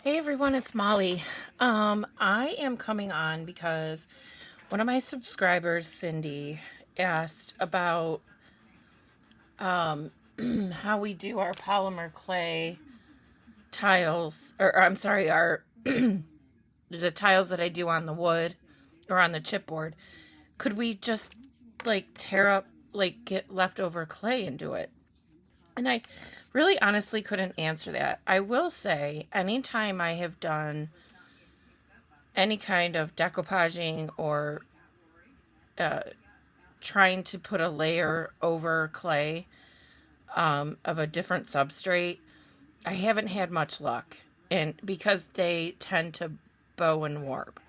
Hey everyone, it's Molly. I am coming on because one of my subscribers, Cindy, asked about how we do our polymer clay tiles, or I'm sorry, our the tiles that I do on the wood or on the chipboard. Could we just like tear up, like get leftover clay and do it? And I really honestly couldn't answer that. I will say, anytime I have done any kind of decoupaging or trying to put a layer over clay of a different substrate, I haven't had much luck, and because they tend to bow and warp.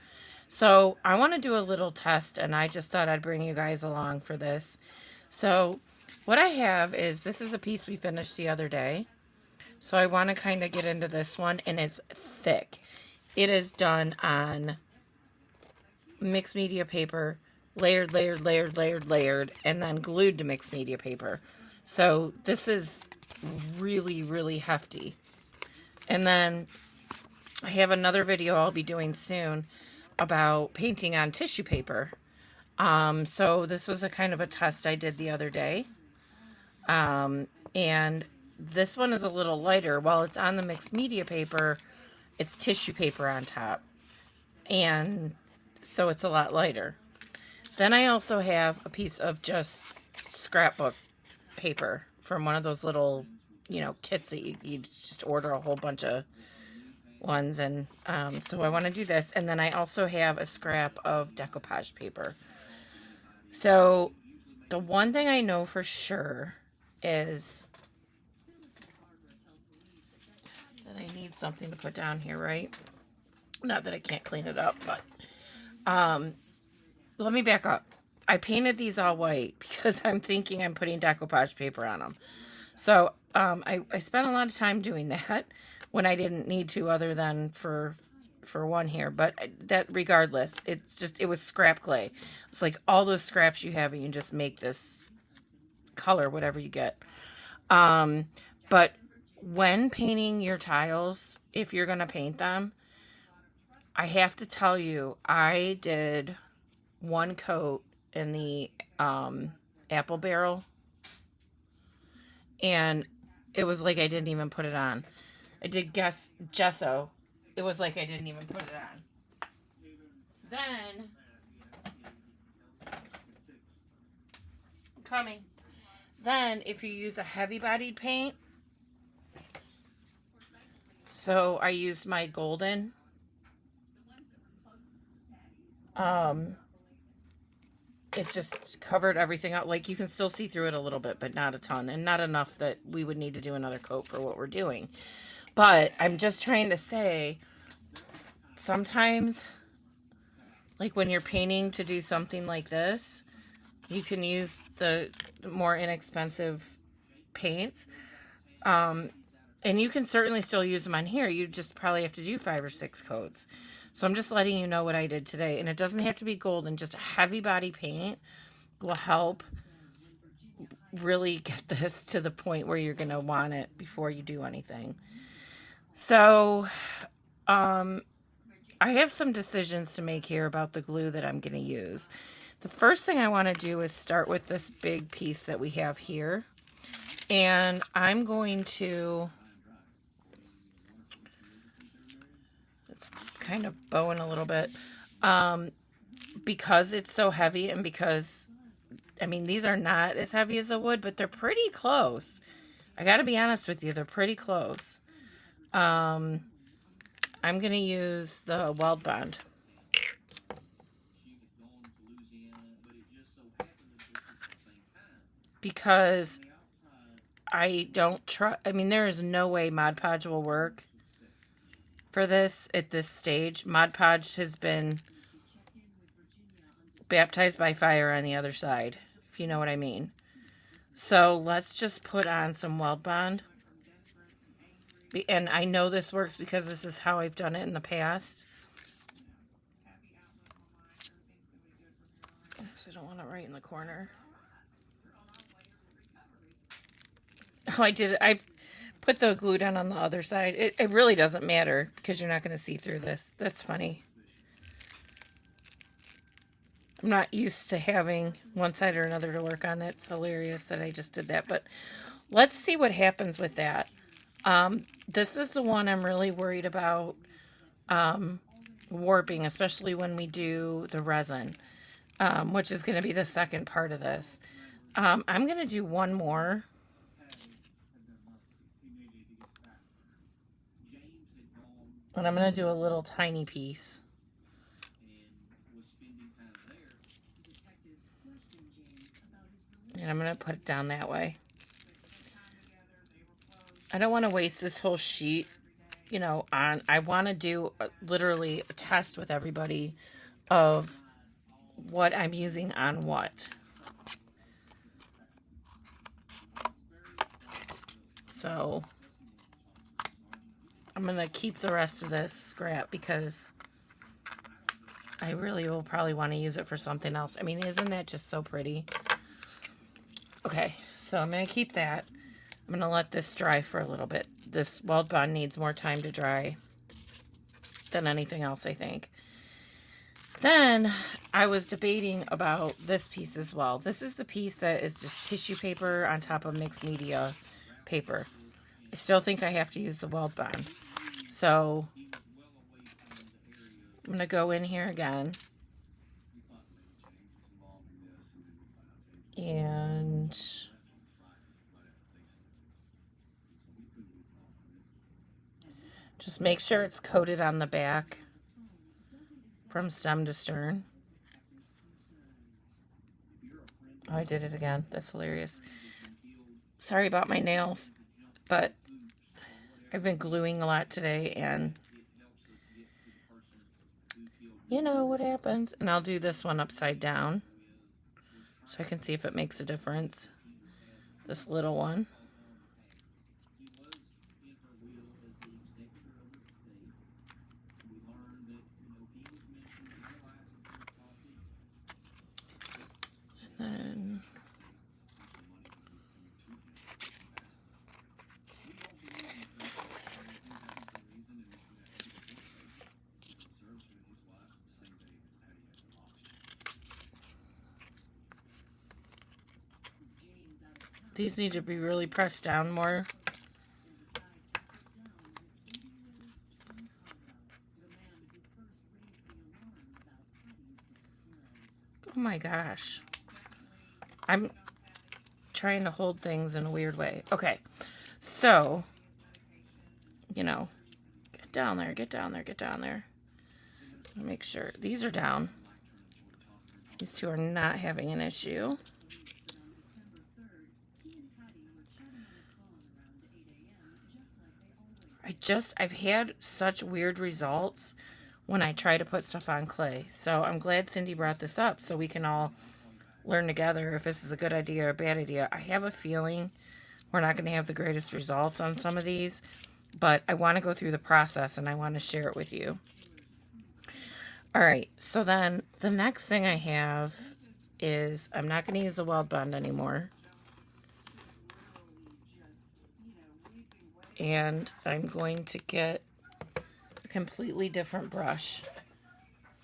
So I want to do a little test, and I just thought I'd bring you guys along for this. So what I have is, this is a piece we finished the other day. So I want to kind of get into this one, and it's thick. It is done on mixed media paper, layered, layered, layered, layered, layered, and then glued to mixed media paper. So this is really, really hefty. And then I have another video I'll be doing soon about painting on tissue paper. So this was a kind of a test I did the other day. And this one is a little lighter. While it's on the mixed media paper, it's tissue paper on top. And so it's a lot lighter. Then I also have a piece of just scrapbook paper from one of those little, kits that you just order a whole bunch of ones. And so I want to do this. And then I also have a scrap of decoupage paper. So the one thing I know for sure is that I need something to put down here, right? Not that I can't clean it up, but let me back up. I painted these all white because I'm thinking I'm putting decoupage paper on them. So I spent a lot of time doing that when I didn't need to, other than for one here. But that, regardless, it was scrap clay. It's like all those scraps you have, and you just make this color, whatever you get. But when painting your tiles, if you're going to paint them, I have to tell you, I did one coat in the apple barrel, and it was like I didn't even put it on. I did gesso. It was like I didn't even put it on. Then, if you use a heavy-bodied paint, so I used my golden. It just covered everything up. Like, you can still see through it a little bit, but not a ton, and not enough that we would need to do another coat for what we're doing. But I'm just trying to say, sometimes, like when you're painting to do something like this, you can use the more inexpensive paints. And you can certainly still use them on here. You just probably have to do 5 or 6 coats. So I'm just letting you know what I did today. And it doesn't have to be golden. Just a heavy body paint will help really get this to the point where you're going to want it before you do anything. So I have some decisions to make here about the glue that I'm going to use. The first thing I want to do is start with this big piece that we have here. And I'm going to... kind of bowing a little bit, because it's so heavy, and because, I mean, these are not as heavy as a wood, but they're pretty close. I gotta be honest with you, they're pretty close. I'm gonna use the Weld Bond. Because I don't trust, I mean, there is no way Mod Podge will work for this at this stage. Mod Podge has been baptized by fire on the other side, if you know what I mean. So let's just put on some Weld Bond. And I know this works because this is how I've done it in the past. So I don't want it right in the corner. Oh, I did it. I put the glue down on the other side. It really doesn't matter because you're not going to see through this. That's funny. I'm not used to having one side or another to work on. That's hilarious that I just did that. But let's see what happens with that. This is the one I'm really worried about warping, especially when we do the resin, which is going to be the second part of this. I'm going to do one more. And I'm going to do a little tiny piece. And I'm going to put it down that way. I don't want to waste this whole sheet, you know, on. I want to do literally a test with everybody of what I'm using on what. So I'm going to keep the rest of this scrap because I really will probably want to use it for something else. I mean, isn't that just so pretty? Okay, so I'm going to keep that. I'm going to let this dry for a little bit. This weld bond needs more time to dry than anything else, I think. Then I was debating about this piece as well. This is the piece that is just tissue paper on top of mixed media paper. I still think I have to use the weld bond. So I'm going to go in here again. And just make sure it's coated on the back from stem to stern. Oh, I did it again. That's hilarious. Sorry about my nails, but I've been gluing a lot today, and you know what happens. And I'll do this one upside down so I can see if it makes a difference. This little one. And then these need to be really pressed down more. Oh my gosh. I'm trying to hold things in a weird way. Okay, so, you know, get down there, get down there, get down there. Make sure these are down. These two are not having an issue. I've had such weird results when I try to put stuff on clay. So I'm glad Cindy brought this up so we can all learn together if this is a good idea or a bad idea. I have a feeling we're not going to have the greatest results on some of these, but I want to go through the process and I want to share it with you. All right, so then the next thing I have is I'm not going to use the weld bond anymore. And I'm going to get a completely different brush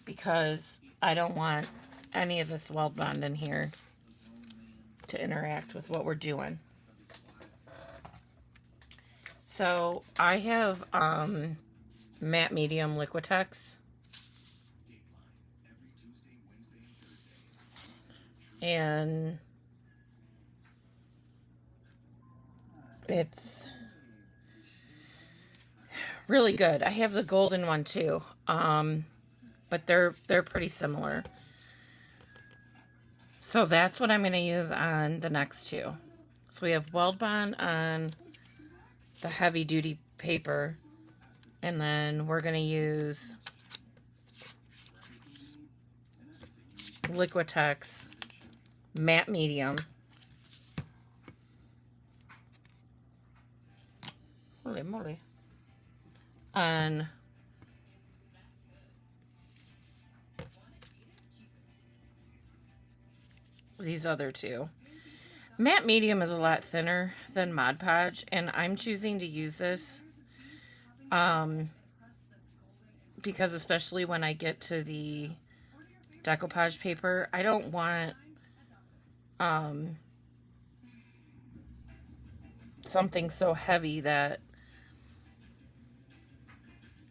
because I don't want any of this weld bond in here to interact with what we're doing. So I have matte medium Liquitex. And it's really good. I have the golden one too, but they're pretty similar. So that's what I'm going to use on the next two. So we have weld bond on the heavy duty paper, and then we're going to use Liquitex matte medium. Holy moly. On these other two. Matte Medium is a lot thinner than Mod Podge, and I'm choosing to use this because especially when I get to the decoupage paper, I don't want something so heavy that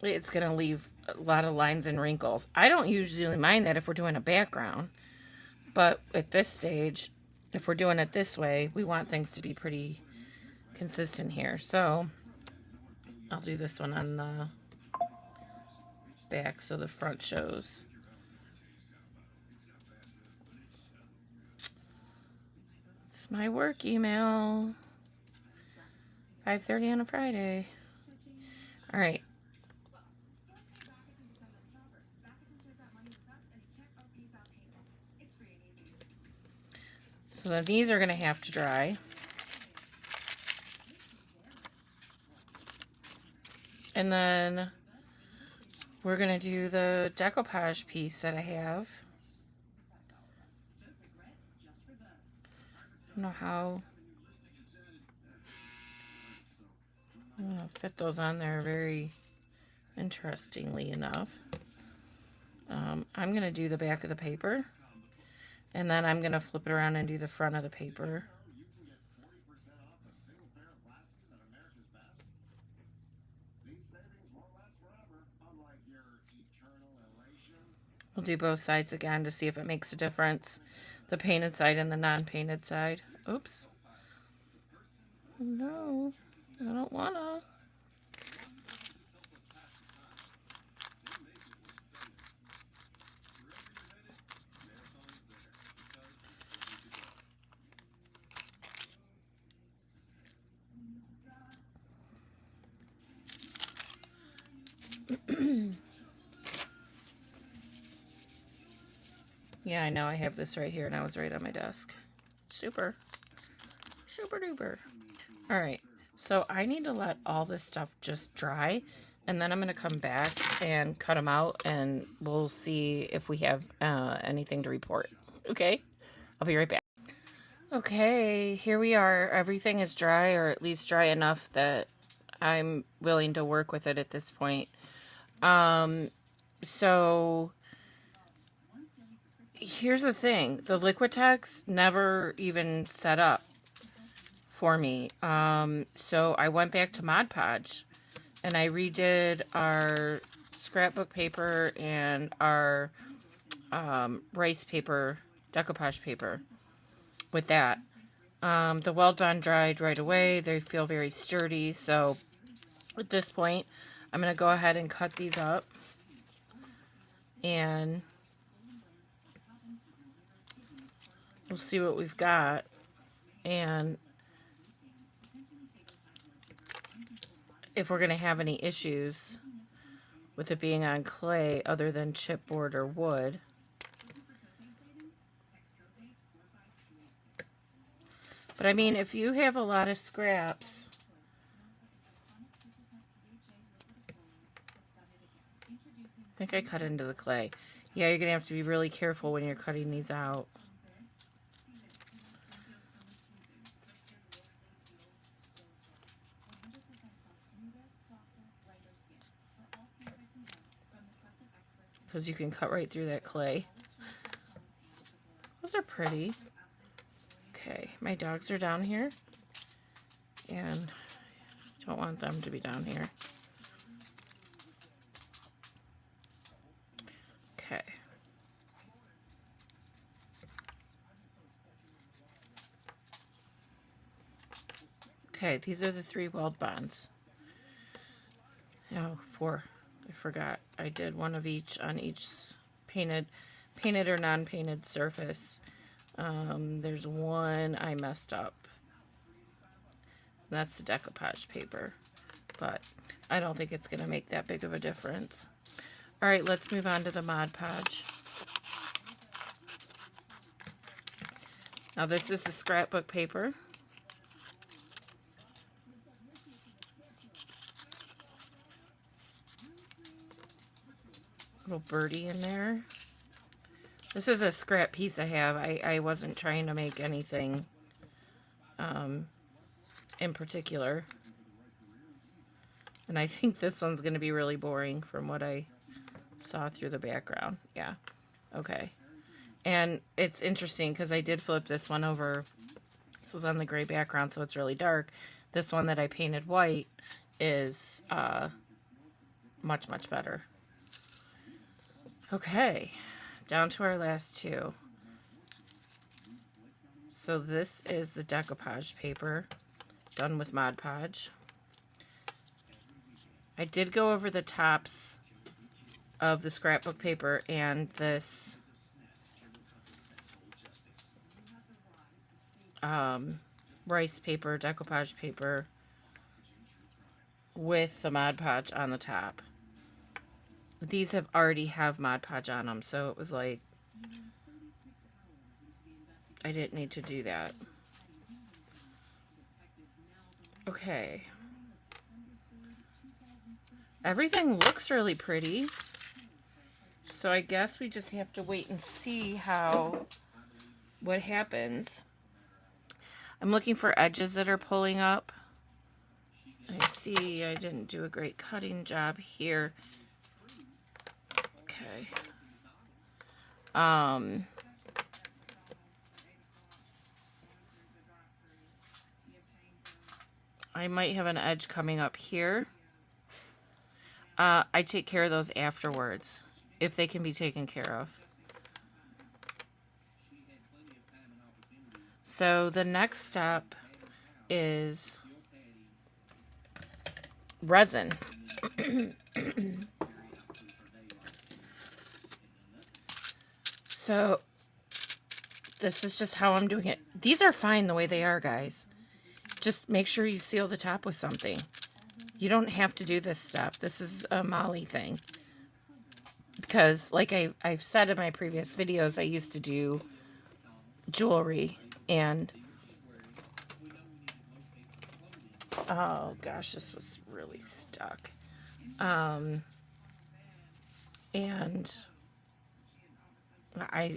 it's going to leave a lot of lines and wrinkles. I don't usually mind that if we're doing a background, but at this stage, if we're doing it this way, we want things to be pretty consistent here. So I'll do this one on the back so the front shows. It's my work email. 5:30 on a Friday. All right. So then these are going to have to dry. And then we're going to do the decoupage piece that I have. I don't know how I'm going to fit those on there very interestingly enough. I'm going to do the back of the paper. And then I'm going to flip it around and do the front of the paper. We'll do both sides again to see if it makes a difference. The painted side and the non-painted side. Oops. No, I don't want to. Yeah, I know I have this right here and I was right on my desk. Super. Super duper. Alright, so I need to let all this stuff just dry, and then I'm going to come back and cut them out, and we'll see if we have anything to report. Okay? I'll be right back. Okay, here we are. Everything is dry, or at least dry enough that I'm willing to work with it at this point. So here's the thing. The Liquitex never even set up for me. So I went back to Mod Podge and I redid our scrapbook paper and our rice paper, decoupage paper with that. The Weld Bond dried right away. They feel very sturdy. So at this point, I'm going to go ahead and cut these up. And we'll see what we've got. And if we're going to have any issues with it being on clay other than chipboard or wood. But I mean, if you have a lot of scraps, I think I cut into the clay. Yeah, you're going to have to be really careful when you're cutting these out. Because you can cut right through that clay. Those are pretty. Okay, my dogs are down here. And I don't want them to be down here. Okay. Okay, these are the 3 Weld Bonds. Oh, 4. I forgot. I did one of each on each painted or non-painted surface. There's one I messed up. That's the decoupage paper. But I don't think it's going to make that big of a difference. Alright, let's move on to the Mod Podge. Now this is the scrapbook paper. Little birdie in there. This is a scrap piece I have. I wasn't trying to make anything in particular. And I think this one's going to be really boring from what I saw through the background. Yeah. Okay. And it's interesting because I did flip this one over. This was on the gray background, so it's really dark. This one that I painted white is much, much better. Okay. Down to our last two. So this is the decoupage paper done with Mod Podge. I did go over the tops of the scrapbook paper and this rice paper, decoupage paper with the Mod Podge on the top. These already have Mod Podge on them, so it was like I didn't need to do that. Okay. Everything looks really pretty. So I guess we just have to wait and see what happens. I'm looking for edges that are pulling up. I see I didn't do a great cutting job here. Okay. I might have an edge coming up here. I take care of those afterwards, if they can be taken care of. So the next step is resin. So this is just how I'm doing it. These are fine the way they are, guys. Just make sure you seal the top with something. You don't have to do this step. This is a Molly thing. Because, like I've said in my previous videos, I used to do jewelry. And, oh gosh, this was really stuck. And I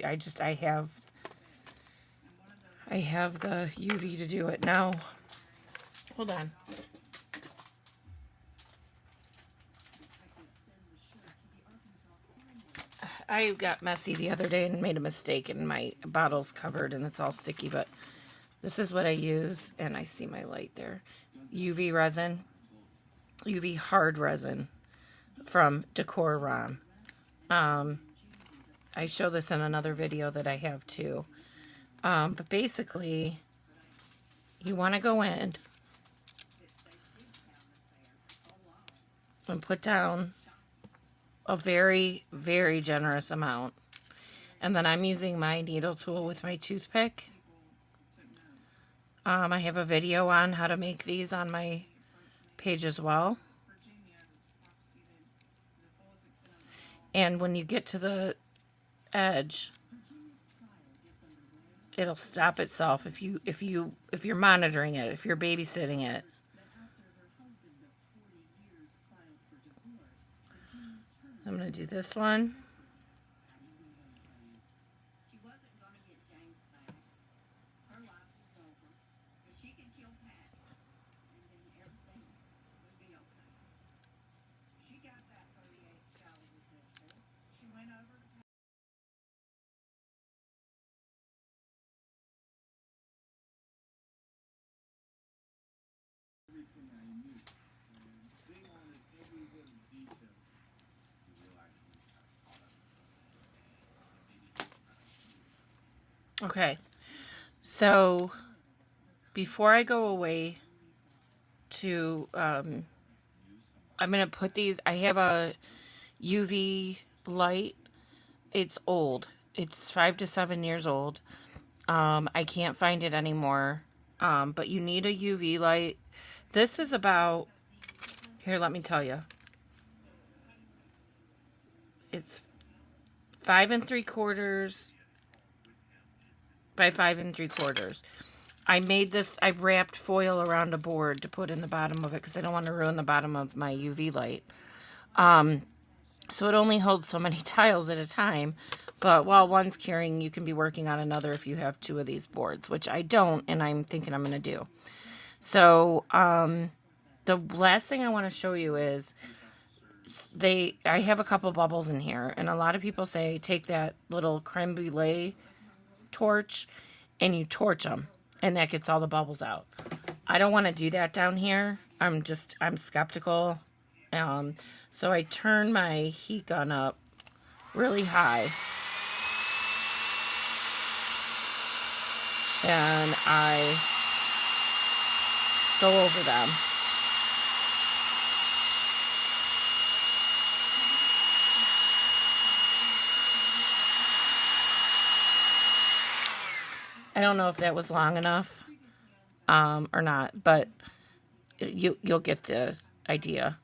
have the UV to do it now. Hold on. I got messy the other day and made a mistake, and my bottle's covered and it's all sticky, but this is what I use, and I see my light there. UV resin, UV hard resin from Decor Rom. I show this in another video that I have too. But basically, you want to go in and put down a very, very generous amount. And then I'm using my needle tool with my toothpick. I have a video on how to make these on my page as well. And when you get to the edge, it'll stop itself if you're monitoring it, if you're babysitting it. I'm going to do this one. Okay, so before I go away to, I'm going to put these, I have a UV light. It's old. It's 5 to 7 years old. I can't find it anymore, but you need a UV light. This is about, here, let me tell you. It's 5 3/4 by 5 3/4. I made this, I wrapped foil around a board to put in the bottom of it because I don't want to ruin the bottom of my UV light. So it only holds so many tiles at a time. But while one's curing, you can be working on another if you have 2 of these boards, which I don't, and I'm thinking I'm going to do. So the last thing I want to show you is I have a couple bubbles in here, and a lot of people say take that little creme brulee torch and you torch them, and that gets all the bubbles out. I don't want to do that down here. I'm skeptical. So I turn my heat gun up really high, and I go over them. I don't know if that was long enough or not, but you'll get the idea.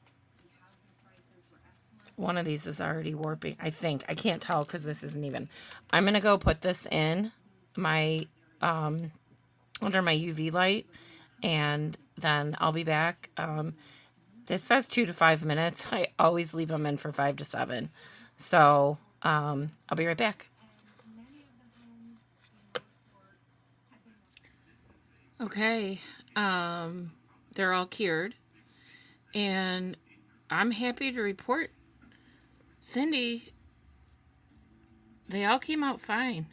One of these is already warping, I think. I can't tell because this isn't even. I'm going to go put this in my under my UV light, and then I'll be back. It says 2 to 5 minutes. I always leave them in for 5 to 7. So I'll be right back. Okay, they're all cured, and I'm happy to report, Cindy, they all came out fine.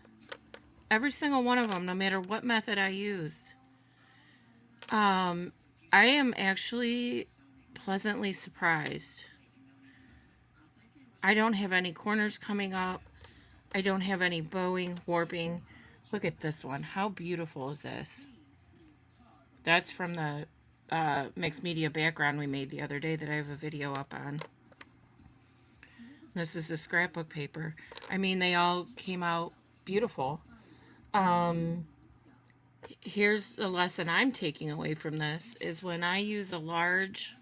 Every single one of them, no matter what method I used. I am actually pleasantly surprised. I don't have any corners coming up. I don't have any bowing, warping. Look at this one. How beautiful is this? That's from the mixed media background we made the other day that I have a video up on. This is the scrapbook paper. I mean, they all came out beautiful. Here's the lesson I'm taking away from this is when I use a large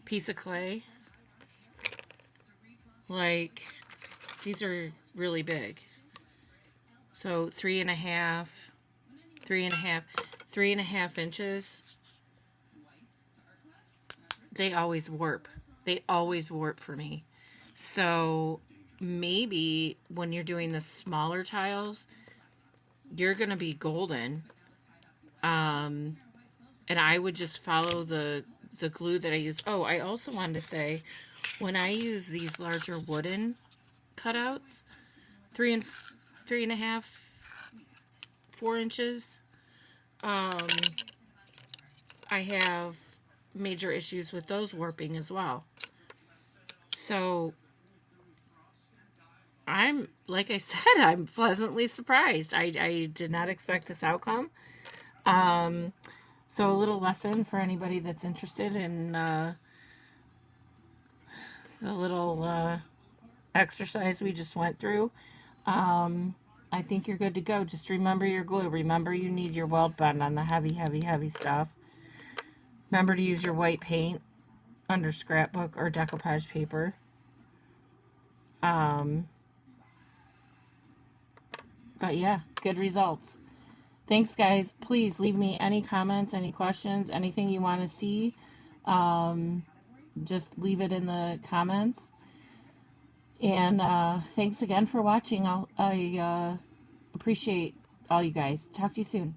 piece of clay, like these are really big. So 3.5 inches. They always warp. They always warp for me. So maybe when you're doing the smaller tiles, you're going to be golden. And I would just follow the glue that I use. Oh, I also wanted to say, when I use these larger wooden cutouts, 3.5, 4 inches, I have major issues with those warping as well. So like I said, I'm pleasantly surprised. I did not expect this outcome. So a little lesson for anybody that's interested in the little exercise we just went through. I think you're good to go. Just remember your glue. Remember you need your weld bond on the heavy stuff. Remember to use your white paint under scrapbook or decoupage paper. But yeah, good results. Thanks, guys. Please leave me any comments, any questions, anything you want to see. Just leave it in the comments. And thanks again for watching. I appreciate all you guys. Talk to you soon.